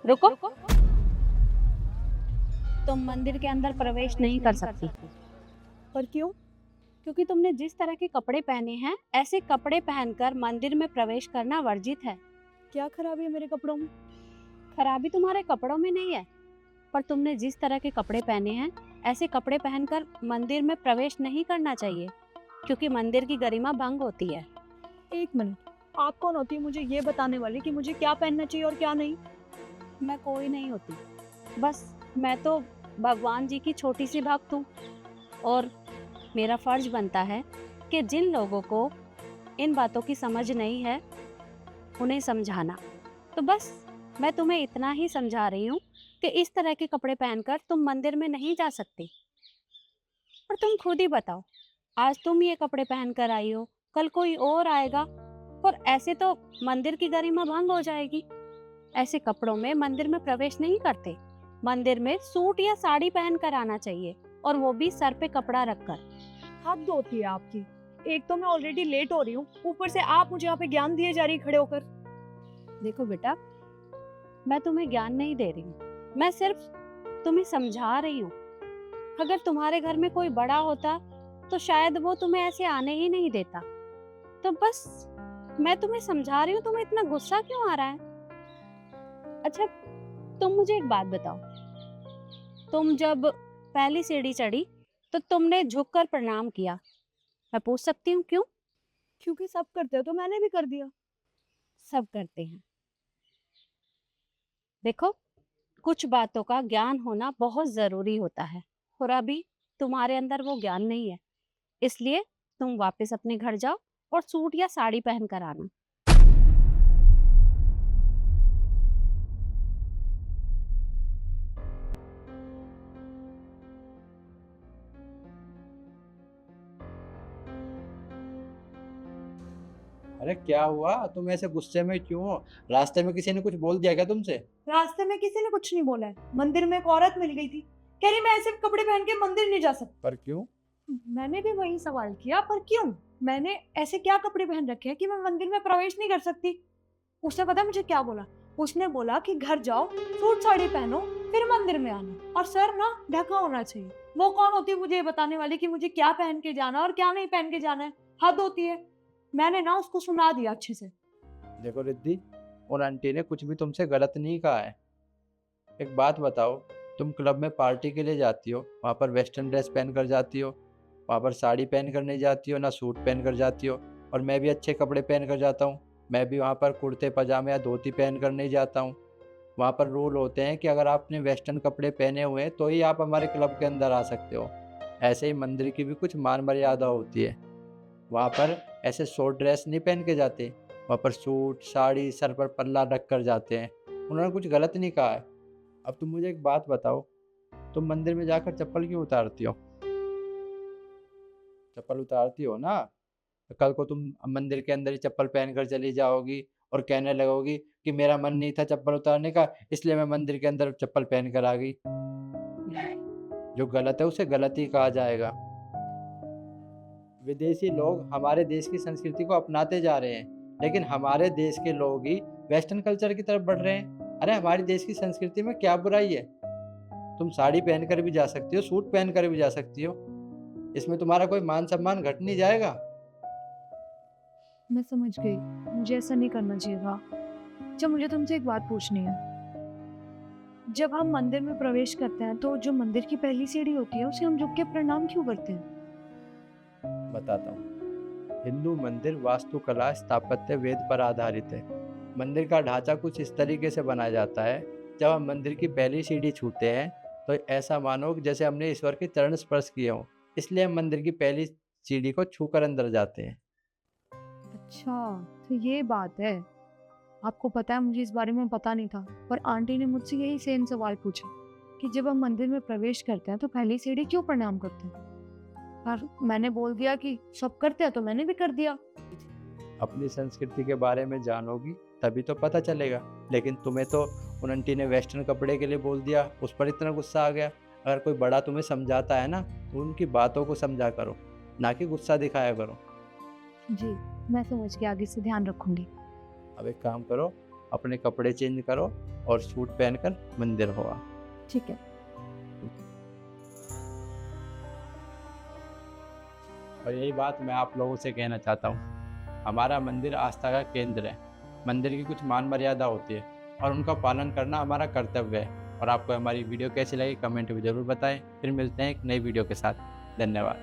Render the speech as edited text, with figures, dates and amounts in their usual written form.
रुको। तुम मंदिर के अंदर प्रवेश नहीं कर सकती। पर क्यों? क्योंकि तुमने जिस तरह के कपड़े पहने हैं, ऐसे कपड़े पहनकर मंदिर में प्रवेश करना वर्जित है। क्या खराबी है मेरे कपड़ों में? खराबी तुम्हारे कपड़ों में नहीं है, पर तुमने जिस तरह के कपड़े पहने हैं, ऐसे कपड़े पहनकर मंदिर में प्रवेश नहीं करना चाहिए, क्योंकि मंदिर की गरिमा भंग होती है। एक मिनट, आप कौन होती है मुझे ये बताने वाली कि मुझे क्या पहनना चाहिए और क्या नहीं? मैं कोई नहीं होती, बस मैं तो भगवान जी की छोटी सी भक्त हूँ, और मेरा फर्ज बनता है कि जिन लोगों को इन बातों की समझ नहीं है, उन्हें समझाना। तो बस मैं तुम्हें इतना ही समझा रही हूँ कि इस तरह के कपड़े पहनकर तुम मंदिर में नहीं जा सकती। और तुम खुद ही बताओ, आज तुम ये कपड़े पहनकर आई हो, कल कोई और आएगा, और ऐसे तो मंदिर की गरिमा भंग हो जाएगी। ऐसे कपड़ों में मंदिर में प्रवेश नहीं करते। मंदिर में सूट या साड़ी पहन कर आना चाहिए, और वो भी सर पे कपड़ा रखकर। हद होती है आपकी। एक तो मैं ऑलरेडी लेट हो रही हूँ, ऊपर से आप मुझे यहाँ पे ज्ञान दिए जा रही खड़े होकर। देखो बेटा, मैं तुम्हें ज्ञान नहीं दे रही हूँ, मैं सिर्फ तुम्हें समझा रही हूँ। अगर तुम्हारे घर में कोई बड़ा होता तो शायद वो तुम्हें ऐसे आने ही नहीं देता। तो बस मैं तुम्हें समझा रही हूँ, तुम्हें इतना गुस्सा क्यों आ रहा है? अच्छा, तुम मुझे एक बात बताओ, तुम जब पहली सीढ़ी चढ़ी तो तुमने झुककर प्रणाम किया। मैं पूछ सकती हूँ क्यों? क्योंकि सब करते हो तो मैंने भी कर दिया। सब करते हैं। देखो, कुछ बातों का ज्ञान होना बहुत जरूरी होता है, और अभी तुम्हारे अंदर वो ज्ञान नहीं है। इसलिए तुम वापस अपने घर जाओ और सूट या साड़ी पहन कर आना। अरे क्या हुआ, तुम ऐसे गुस्से में क्यों हो? रास्ते में किसी ने कुछ बोल दिया क्या तुमसे? रास्ते में किसी ने कुछ नहीं बोला है। मंदिर में एक औरत मिल गई थी, कह रही मैं ऐसे कपड़े पहन के मंदिर नहीं जा सकती। पर क्यों? मैंने भी वही सवाल किया, पर क्यों? मैंने ऐसे क्या कपड़े पहन रखे हैं कि मैं मंदिर में प्रवेश नहीं कर सकती? उसने पता है मुझे क्या बोला? उसने बोला कि घर जाओ, सूट साड़ी पहनो, फिर मंदिर में आना, और सर ना ढका होना चाहिए। वो कौन होती है मुझे ये बताने वाली कि मुझे क्या पहन के जाना और क्या नहीं पहन के जाना है? हद होती है। मैंने ना उसको सुना दिया अच्छे से। देखो रिद्धि, और आंटी ने कुछ भी तुमसे गलत नहीं कहा है। एक बात बताओ, तुम क्लब में पार्टी के लिए जाती हो, वहाँ पर वेस्टर्न ड्रेस पहन कर जाती हो, वहाँ पर साड़ी पहन कर नहीं जाती हो, ना सूट पहन कर जाती हो। और मैं भी अच्छे कपड़े पहन कर जाता हूँ। मैं भी वहाँ पर कुर्ते पजामे या धोती पहन कर नहीं जाता हूँ। वहाँ पर रूल होते हैं कि अगर आपने वेस्टर्न कपड़े पहने हुए हैं तो ही आप हमारे क्लब के अंदर आ सकते हो। ऐसे ही मंदिर की भी कुछ मान मर्यादा होती है। वहाँ पर ऐसे शॉर्ट ड्रेस नहीं पहन के जाते, वहाँ पर सूट साड़ी सर पर पल्ला रख कर जाते हैं। उन्होंने कुछ गलत नहीं कहा है। अब तुम मुझे एक बात बताओ, तुम मंदिर में जाकर चप्पल क्यों उतारती हो? चप्पल उतारती हो ना, तो कल को तुम मंदिर के अंदर ही चप्पल पहन कर चली जाओगी और कहने लगोगी कि मेरा मन नहीं था चप्पल उतारने का, इसलिए मैं मंदिर के अंदर चप्पल पहन कर आ गई। जो गलत है उसे गलत ही कहा जाएगा। विदेशी लोग हमारे देश की संस्कृति को अपनाते जा रहे हैं, लेकिन हमारे देश के लोग ही वेस्टर्न कल्चर की तरफ बढ़ रहे हैं। अरे हमारी देश की संस्कृति में क्या बुराई है? तुम साड़ी पहन कर भी जा सकती हो, सूट पहन कर भी जा सकती हो। इसमें तुम्हारा कोई मान सम्मान घट नहीं जाएगा। मैं समझ गई, मुझे ऐसा नहीं करना चाहिए था। अच्छा, मुझे तुमसे एक बात पूछनी है। जब हम मंदिर में प्रवेश करते हैं तो जो मंदिर की पहली सीढ़ी होती है उसे हम झुक के प्रणाम क्यों करते हैं? बताता हूँ। हिंदू मंदिर वास्तुकला स्थापत्य वेद पर आधारित है। मंदिर का ढांचा कुछ इस तरीके से बनाया जाता है, जब हम मंदिर की पहली सीढ़ी छूते हैं तो ऐसा मानो कि जैसे हमने ईश्वर के चरण स्पर्श किए हों। इसलिए हम मंदिर की पहली सीढ़ी को छूकर अंदर जाते हैं। अच्छा, तो ये बात है। आपको पता है मुझे इस बारे में पता नहीं था, पर आंटी ने मुझसे यही सेम सवाल पूछा कि जब हम मंदिर में प्रवेश करते हैं तो पहली सीढ़ी क्यों प्रणाम करते हैं? और मैंने बोल दिया कि सब करते हैं तो मैंने भी कर दिया। अपनी संस्कृति के बारे में जानोगी तभी तो पता चलेगा। लेकिन तुम्हें तो उन आंटी ने वेस्टर्न कपड़े के लिए बोल दिया, उस पर इतना गुस्सा आ गया। अगर कोई बड़ा तुम्हें समझाता है ना, तो उनकी बातों को समझा करो, ना कि गुस्सा दिखाया करो। जी, मैं समझ के आगे से ध्यान रखूंगी। अब एक काम करो, अपने कपड़े चेंज करो और सूट पहनकर मंदिर हो आओ। ठीक है। और यही बात मैं आप लोगों से कहना चाहता हूँ, हमारा मंदिर आस्था का केंद्र है। मंदिर की कुछ मान मर्यादा होती है और उनका पालन करना हमारा कर्तव्य है। और आपको हमारी वीडियो कैसी लगी कमेंट में ज़रूर बताएं। फिर मिलते हैं एक नई वीडियो के साथ। धन्यवाद।